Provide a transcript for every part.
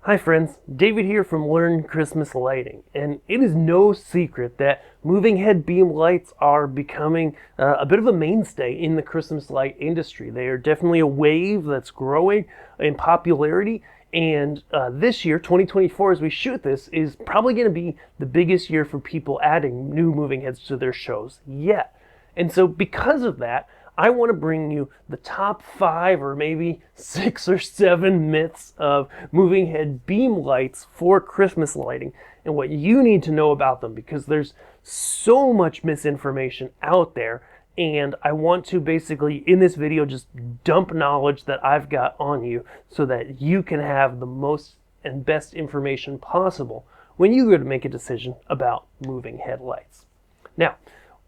Hi friends, David here from Learn Christmas Lighting, and it is no secret that moving head beam lights are becoming a bit of a mainstay in the Christmas light industry. They are definitely a wave that's growing in popularity, and this year, 2024, as we shoot this, is probably going to be the biggest year for people adding new moving heads to their shows yet. And so because of that, I want to bring you the top 5 or maybe 6 or 7 myths of moving head beam lights for Christmas lighting and what you need to know about them, because there's so much misinformation out there, and I want to basically in this video just dump knowledge that I've got on you so that you can have the most and best information possible when you go to make a decision about moving head lights. Now,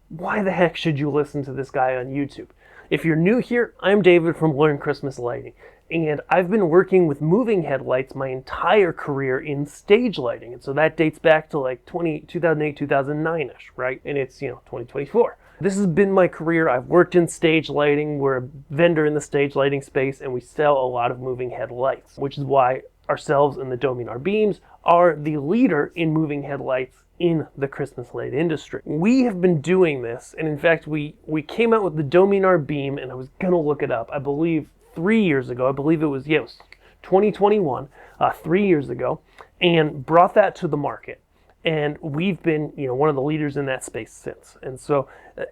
why the heck should you listen to this guy on YouTube? If you're new here, I'm David from Learn Christmas Lighting, and I've been working with moving headlights my entire career in stage lighting, and so that dates back to like 2008, 2009-ish, right? And it's, 2024. This has been my career. I've worked in stage lighting. We're a vendor in the stage lighting space, and we sell a lot of moving headlights, which is why ourselves and the Dominar beams are the leader in moving headlights in the Christmas light industry. We have been doing this, and in fact we came out with the Dominar beam, and I was gonna look it up, I believe 3 years ago. I believe it was 2021, 3 years ago, and brought that to the market. And we've been, one of the leaders in that space since. And so,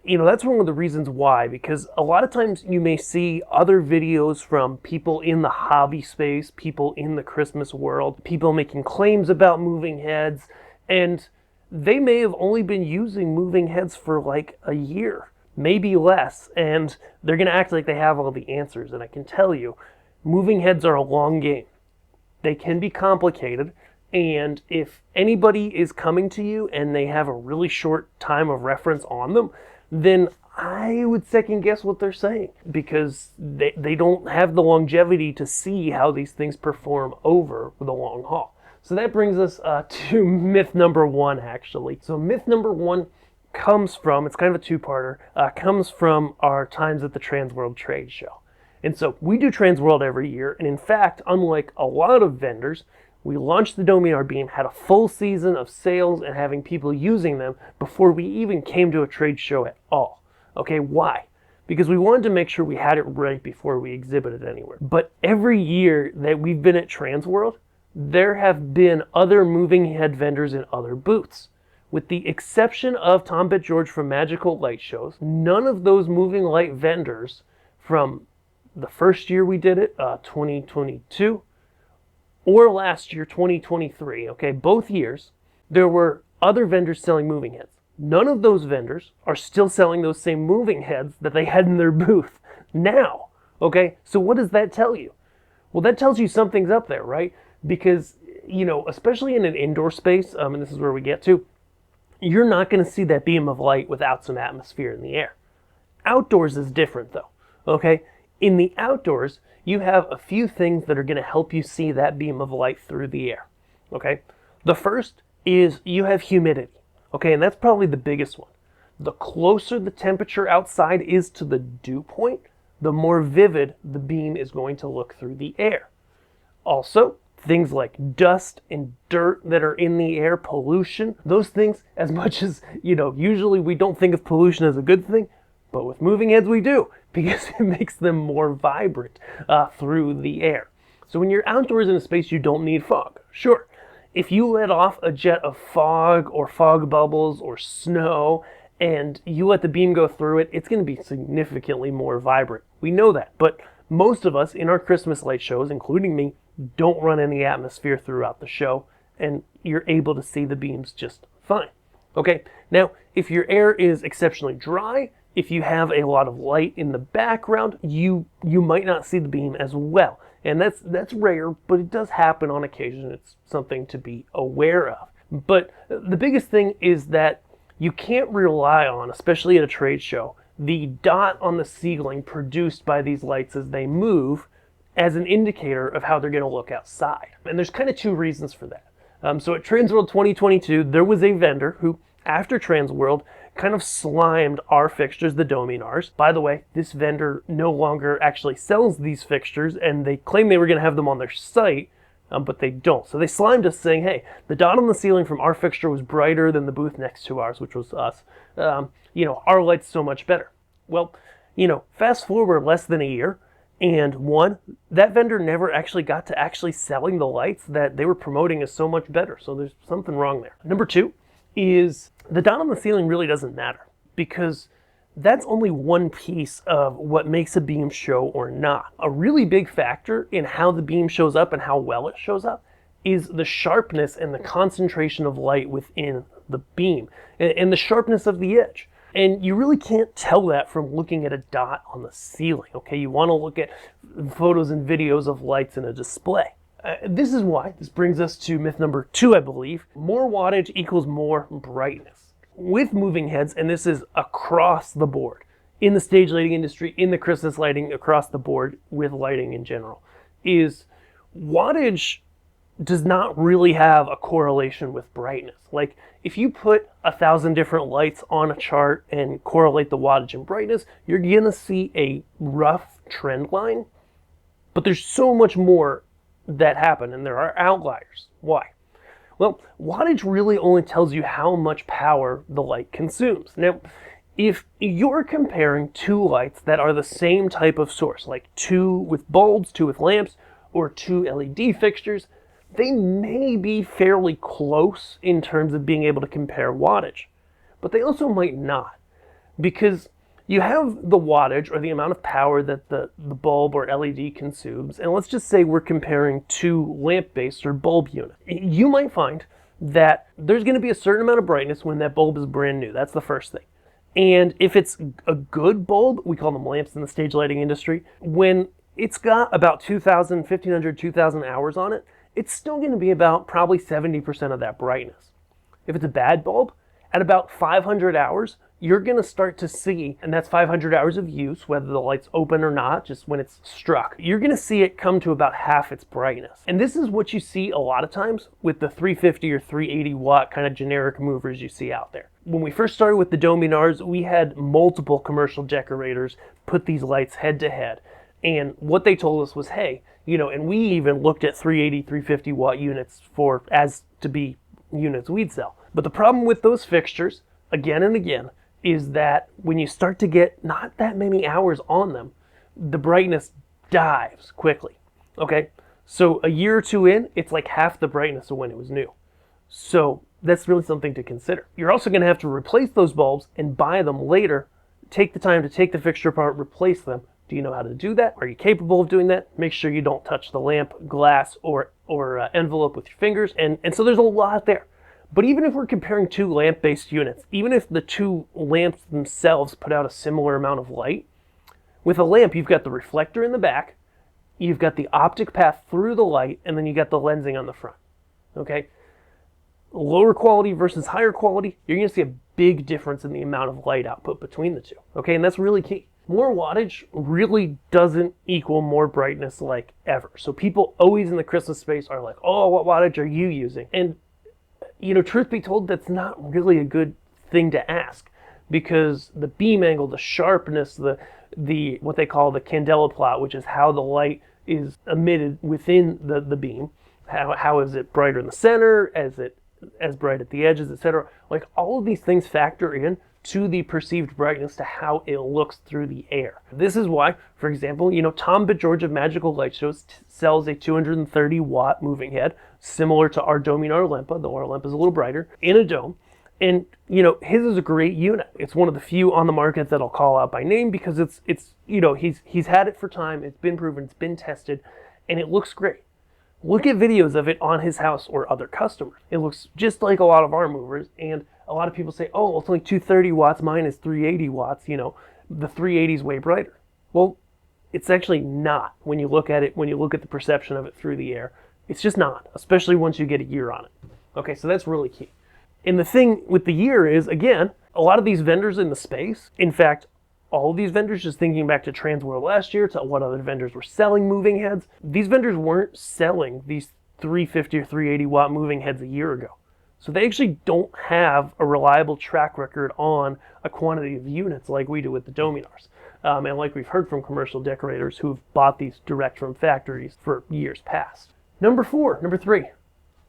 that's one of the reasons why, because a lot of times you may see other videos from people in the hobby space, people in the Christmas world, people making claims about moving heads, and they may have only been using moving heads for like a year, maybe less, and they're going to act like they have all the answers. And I can tell you, moving heads are a long game. They can be complicated, and if anybody is coming to you and they have a really short time of reference on them, then I would second guess what they're saying, because they don't have the longevity to see how these things perform over the long haul. So that brings us to myth number 1, actually. So myth number 1 comes from, it's kind of a two-parter, comes from our times at the Transworld trade show. And so we do Transworld every year, and in fact, unlike a lot of vendors, we launched the Dominar beam, had a full season of sales and having people using them before we even came to a trade show at all. Okay, why? Because we wanted to make sure we had it right before we exhibited anywhere. But every year that we've been at Transworld, there have been other moving head vendors in other booths. With the exception of Tom Bet George from Magical Light Shows, none of those moving light vendors from the first year we did it, 2022, or last year, 2023, okay, both years, there were other vendors selling moving heads. None of those vendors are still selling those same moving heads that they had in their booth now, okay? So what does that tell you? Well, that tells you something's up there, right? Because, especially in an indoor space, and this is where we get to, you're not going to see that beam of light without some atmosphere in the air. Outdoors is different though, okay? In the outdoors, you have a few things that are going to help you see that beam of light through the air, okay? The first is you have humidity, okay? And that's probably the biggest one. The closer the temperature outside is to the dew point, the more vivid the beam is going to look through the air. Also, things like dust and dirt that are in the air, pollution, those things, as much as, usually we don't think of pollution as a good thing, but with moving heads we do, because it makes them more vibrant through the air. So when you're outdoors in a space, you don't need fog. Sure, if you let off a jet of fog or fog bubbles or snow and you let the beam go through it, it's going to be significantly more vibrant. We know that, but most of us in our Christmas light shows, including me, don't run any atmosphere throughout the show, and you're able to see the beams just fine. Okay, now if your air is exceptionally dry, if you have a lot of light in the background, you might not see the beam as well. And that's rare, but it does happen on occasion. It's something to be aware of. But the biggest thing is that you can't rely on, especially at a trade show, the dot on the ceiling produced by these lights as they move as an indicator of how they're going to look outside. And there's kind of 2 reasons for that. So at Transworld 2022, there was a vendor who, after Transworld, kind of slimed our fixtures, the Dominars. By the way, this vendor no longer actually sells these fixtures, and they claim they were going to have them on their site, but they don't. So they slimed us saying, hey, the dot on the ceiling from our fixture was brighter than the booth next to ours, which was us. Our light's so much better. Well, fast forward less than a year, and one, that vendor never actually got to actually selling the lights that they were promoting as so much better. So there's something wrong there. Number two is the dot on the ceiling really doesn't matter, because that's only one piece of what makes a beam show or not. A really big factor in how the beam shows up and how well it shows up is the sharpness and the concentration of light within the beam and the sharpness of the edge. And you really can't tell that from looking at a dot on the ceiling, okay? You want to look at photos and videos of lights in a display. This is why this brings us to myth number 2, I believe. More wattage equals more brightness. With moving heads, and this is across the board, in the stage lighting industry, in the Christmas lighting, across the board with lighting in general, is wattage does not really have a correlation with brightness. Like, if you put 1,000 different lights on a chart and correlate the wattage and brightness, you're gonna see a rough trend line, but there's so much more that happen, and there are outliers. Why? Well, wattage really only tells you how much power the light consumes. Now, if you're comparing two lights that are the same type of source, like two with bulbs, two with lamps, or two LED fixtures, they may be fairly close in terms of being able to compare wattage, but they also might not, because you have the wattage, or the amount of power that the bulb or LED consumes, and let's just say we're comparing two lamp-based or bulb units. You might find that there's going to be a certain amount of brightness when that bulb is brand new. That's the first thing. And if it's a good bulb, we call them lamps in the stage lighting industry, when it's got about 2,000, 1,500, 2,000 hours on it, it's still going to be about probably 70% of that brightness. If it's a bad bulb, at about 500 hours, you're going to start to see, and that's 500 hours of use, whether the light's open or not, just when it's struck, you're going to see it come to about half its brightness. And this is what you see a lot of times with the 350 or 380 watt kind of generic movers you see out there. When we first started with the Dominars, we had multiple commercial decorators put these lights head to head. And what they told us was, hey, and we even looked at 380, 350 watt units as to be units we'd sell. But the problem with those fixtures, again and again, is that when you start to get not that many hours on them, the brightness dives quickly, okay? So a year or two in, it's like half the brightness of when it was new. So that's really something to consider. You're also going to have to replace those bulbs and buy them later. Take the time to take the fixture apart, replace them. Do you know how to do that? Are you capable of doing that? Make sure you don't touch the lamp, glass, or envelope with your fingers. And so there's a lot there. But even if we're comparing two lamp-based units, even if the two lamps themselves put out a similar amount of light, with a lamp you've got the reflector in the back, you've got the optic path through the light, and then you got the lensing on the front. Okay? Lower quality versus higher quality, you're going to see a big difference in the amount of light output between the two. Okay? And that's really key. More wattage really doesn't equal more brightness like ever. So people always in the Christmas space are like, oh, what wattage are you using? And truth be told, that's not really a good thing to ask, because the beam angle, the sharpness, the what they call the candela plot, which is how the light is emitted within the beam, how is it brighter in the center, as bright at the edges, etc. Like, all of these things factor in to the perceived brightness, to how it looks through the air. This is why, for example, Tom BitGeorge of Magical Light Shows sells a 230 watt moving head, similar to our Dominar Lempa, though our Lempa is a little brighter, in a dome. And, his is a great unit. It's one of the few on the market that I'll call out by name, because it's he's had it for time, it's been proven, it's been tested, and it looks great. Look at videos of it on his house or other customers. It looks just like a lot of our movers, and a lot of people say, oh, it's only 230 watts, mine is 380 watts, the 380 is way brighter. Well, it's actually not when you look at it, when you look at the perception of it through the air. It's just not, especially once you get a year on it. Okay, so that's really key. And the thing with the year is, again, a lot of these vendors in the space, in fact, all of these vendors, just thinking back to Transworld last year, to what other vendors were selling moving heads, these vendors weren't selling these 350 or 380 watt moving heads a year ago. So they actually don't have a reliable track record on a quantity of units like we do with the Dominars. And like we've heard from commercial decorators who've bought these direct from factories for years past. Number three,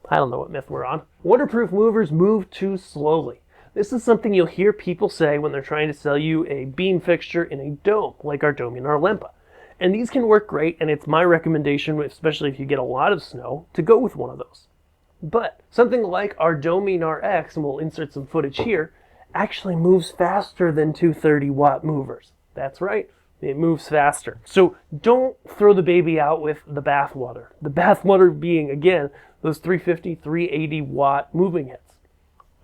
I don't know what myth we're on. Waterproof movers move too slowly. This is something you'll hear people say when they're trying to sell you a beam fixture in a dome, like our Dominar Lempa. And these can work great, and it's my recommendation, especially if you get a lot of snow, to go with one of those. But something like our Dominar X, and we'll insert some footage here, actually moves faster than 230-watt movers. That's right, it moves faster. So don't throw the baby out with the bathwater. The bathwater being, again, those 350, 380-watt moving heads.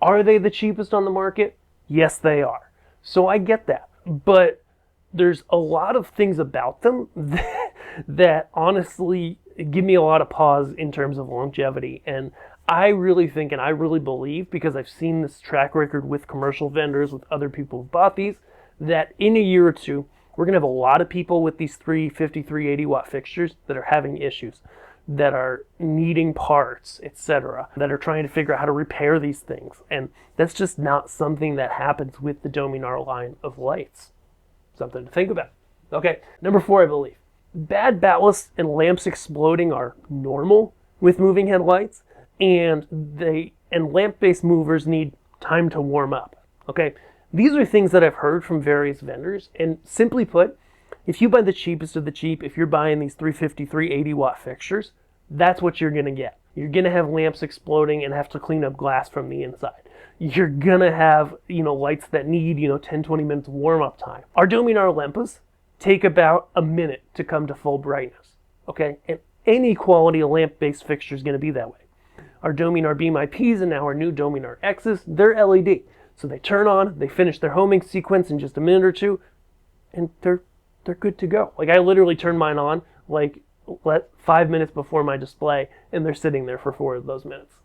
Are they the cheapest on the market? Yes, they are. So I get that. But there's a lot of things about them that honestly give me a lot of pause in terms of longevity. And I really think, and I really believe, because I've seen this track record with commercial vendors, with other people who've bought these, that in a year or two, we're going to have a lot of people with these 350, 380-watt fixtures that are having issues, that are needing parts, etc., that are trying to figure out how to repair these things. And that's just not something that happens with the Dominar line of lights. Something to think about. Okay, number 4, I believe. Bad ballasts and lamps exploding are normal with moving headlights, and lamp-based movers need time to warm up. Okay, these are things that I've heard from various vendors, and simply put, if you buy the cheapest of the cheap, if you're buying these 350, 380-watt fixtures, that's what you're going to get. You're going to have lamps exploding and have to clean up glass from the inside. You're going to have, lights that need, 10, 20 minutes of warm-up time. Our Dominar Lempas take about a minute to come to full brightness, okay? And any quality lamp-based fixture is going to be that way. Our Dominar Beam IPs and now our new Dominar X's, they're LED. So they turn on, they finish their homing sequence in just a minute or two, and they're good to go. Like, I literally turn mine on, 5 minutes before my display, and they're sitting there for 4 of those minutes.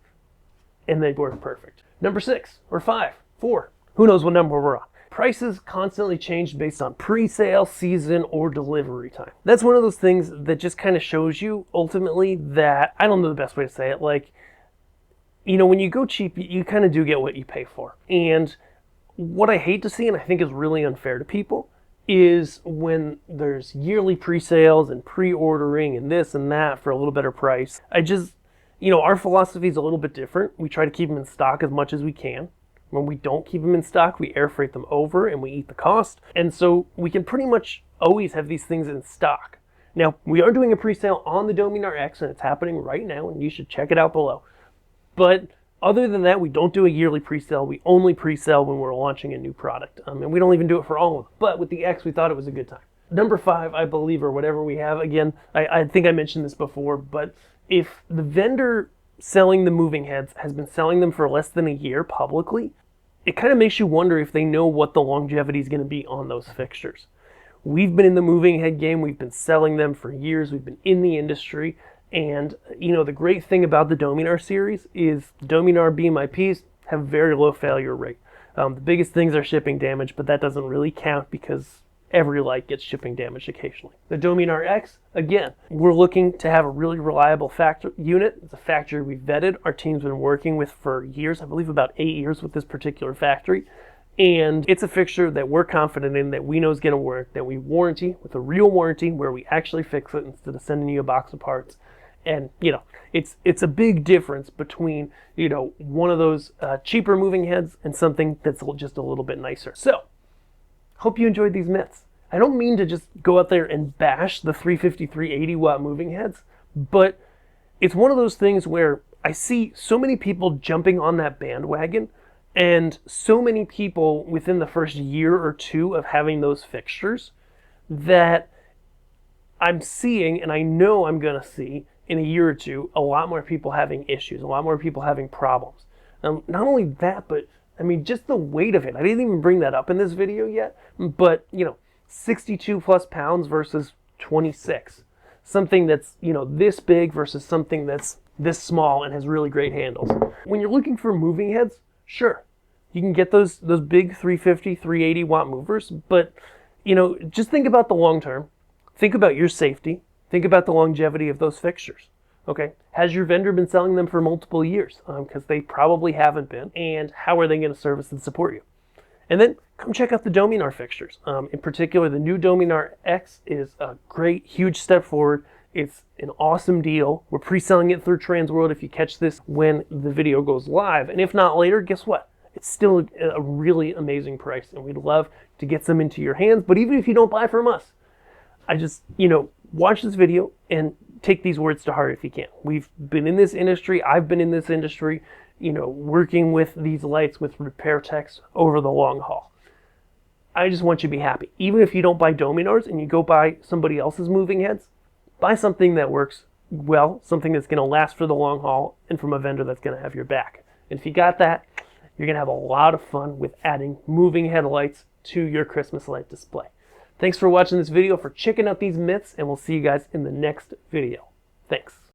And they work perfect. Number 6, or 5, 4, who knows what number we're on. Prices constantly change based on pre-sale, season, or delivery time. That's one of those things that just kind of shows you, ultimately, that, I don't know the best way to say it, when you go cheap, you kind of do get what you pay for. And what I hate to see, and I think is really unfair to people, is when there's yearly pre-sales and pre-ordering and this and that for a little better price. Our philosophy is a little bit different. We try to keep them in stock as much as we can. When we don't keep them in stock, we air freight them over and we eat the cost. And so we can pretty much always have these things in stock. Now, we are doing a pre-sale on the Dominar X, and it's happening right now, and you should check it out below. But other than that, we don't do a yearly pre-sale. We only pre-sale when we're launching a new product. And we don't even do it for all of them. But with the X, we thought it was a good time. Number 5, I believe, or whatever we have, again, I think I mentioned this before, but if the vendor selling the moving heads has been selling them for less than a year publicly, it kind of makes you wonder if they know what the longevity is going to be on those fixtures. We've been in the moving head game. We've been selling them for years. We've been in the industry. And, the great thing about the Dominar series is Dominar Beam IPs have very low failure rate. The biggest things are shipping damage, but that doesn't really count because every light gets shipping damage occasionally. The Dominar X, again, we're looking to have a really reliable unit. It's a factory we've vetted. Our team's been working with for years, I believe about 8 years with this particular factory. And it's a fixture that we're confident in, that we know is going to work, that we warranty with a real warranty where we actually fix it instead of sending you a box of parts. And, it's a big difference between, one of those cheaper moving heads and something that's just a little bit nicer. So, hope you enjoyed these myths. I don't mean to just go out there and bash the 350, 380-watt moving heads, but it's one of those things where I see so many people jumping on that bandwagon, and so many people within the first year or two of having those fixtures that I'm seeing, and I know I'm going to see, in a year or two, a lot more people having issues, a lot more people having problems. Not only that, but just the weight of it. I didn't even bring that up in this video yet, but 62 plus pounds versus 26. Something that's, this big versus something that's this small and has really great handles. When you're looking for moving heads, sure, you can get those big 350, 380 watt movers, but, just think about the long term. Think about your safety. Think about the longevity of those fixtures, okay? Has your vendor been selling them for multiple years? Because they probably haven't been. And how are they going to service and support you? And then come check out the Dominar fixtures. In particular, the new Dominar X is a great, huge step forward It's an awesome deal. We're pre-selling it through Transworld if you catch this when the video goes live. And if not later, guess what? It's still a really amazing price, and we'd love to get some into your hands. But even if you don't buy from us, I just, watch this video and take these words to heart if you can. We've been in this industry. I've been in this industry, working with these lights with repair techs over the long haul. I just want you to be happy. Even if you don't buy Dominars and you go buy somebody else's moving heads, buy something that works well, something that's going to last for the long haul, and from a vendor that's going to have your back. And if you got that, you're going to have a lot of fun with adding moving headlights to your Christmas light display. Thanks for watching this video, for checking out these myths, and we'll see you guys in the next video. Thanks.